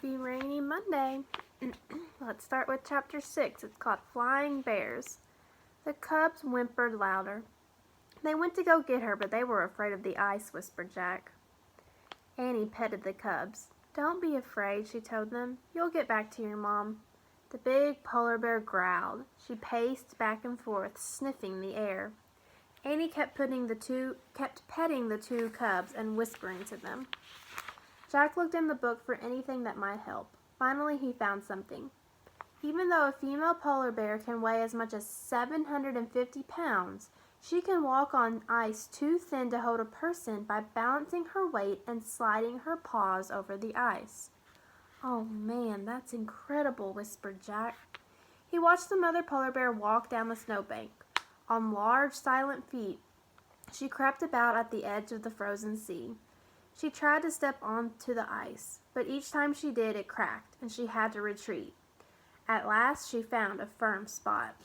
Happy Rainy Monday. Let's start with chapter 6. It's called Flying Bears. The cubs whimpered louder. They went to go get her, but they were afraid of the ice, whispered Jack. Annie petted the cubs. Don't be afraid, she told them. You'll get back to your mom. The big polar bear growled. She paced back and forth, sniffing the air. Annie kept petting the two cubs and whispering to them. Jack looked in the book for anything that might help. Finally, he found something. Even though a female polar bear can weigh as much as 750 pounds, she can walk on ice too thin to hold a person by balancing her weight and sliding her paws over the ice. Oh man, that's incredible, whispered Jack. He watched the mother polar bear walk down the snowbank. On large, silent feet, she crept about at the edge of the frozen sea. She tried to step onto the ice, but each time she did, it cracked, and she had to retreat. At last, she found a firm spot.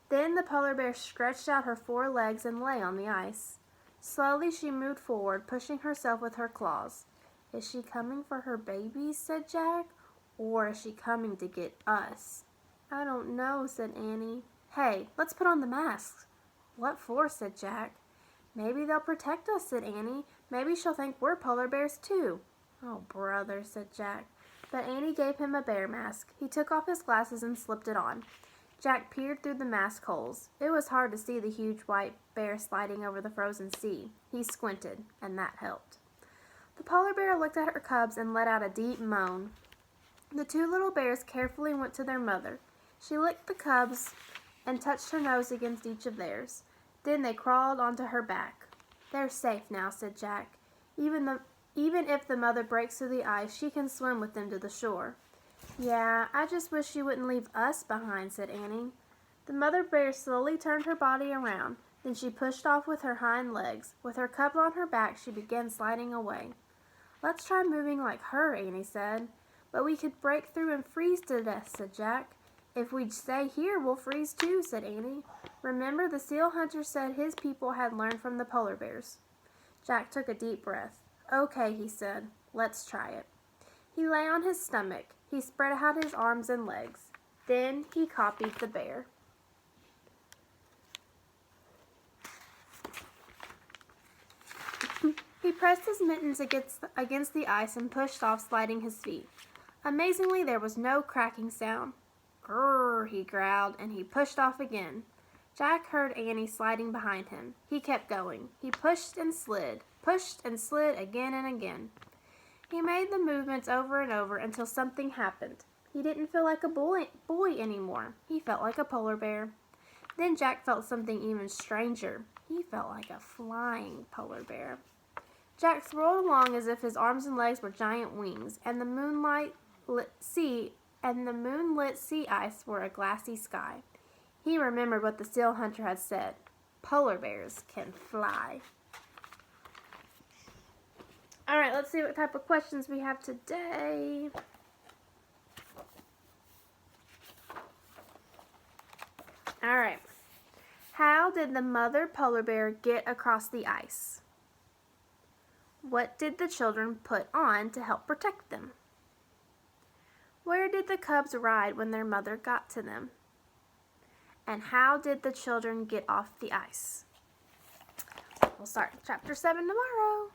Then the polar bear stretched out her 4 legs and lay on the ice. Slowly, she moved forward, pushing herself with her claws. Is she coming for her babies, said Jack, or is she coming to get us? I don't know, said Annie. Hey, let's put on the masks. What for, said Jack. Maybe they'll protect us, said Annie. Maybe she'll think we're polar bears too. Oh, brother, said Jack. But Annie gave him a bear mask. He took off his glasses and slipped it on. Jack peered through the mask holes. It was hard to see the huge white bear sliding over the frozen sea. He squinted, and that helped. The polar bear looked at her cubs and let out a deep moan. The 2 little bears carefully went to their mother. She licked the cubs and touched her nose against each of theirs. Then they crawled onto her back. They're safe now, said Jack. Even if the mother breaks through the ice, she can swim with them to the shore. Yeah, I just wish she wouldn't leave us behind, said Annie. The mother bear slowly turned her body around. Then she pushed off with her hind legs. With her cubs on her back, she began sliding away. Let's try moving like her, Annie said. But we could break through and freeze to death, said Jack. If we stay here, we'll freeze too, said Annie. Remember, the seal hunter said his people had learned from the polar bears. Jack took a deep breath. Okay, he said. Let's try it. He lay on his stomach. He spread out his arms and legs. Then he copied the bear. He pressed his mittens against the ice and pushed off, sliding his feet. Amazingly, there was no cracking sound. Grrr, he growled, and he pushed off again. Jack heard Annie sliding behind him. He kept going. He pushed and slid again and again. He made the movements over and over until something happened. He didn't feel like a boy anymore. He felt like a polar bear. Then Jack felt something even stranger. He felt like a flying polar bear. Jack swirled along as if his arms and legs were giant wings, and the moonlit sea ice were a glassy sky. He remembered what the seal hunter had said. Polar bears can fly. All right, let's see what type of questions we have today. All right. How did the mother polar bear get across the ice? What did the children put on to help protect them? Where did the cubs ride when their mother got to them? And how did the children get off the ice? We'll start chapter 7 tomorrow.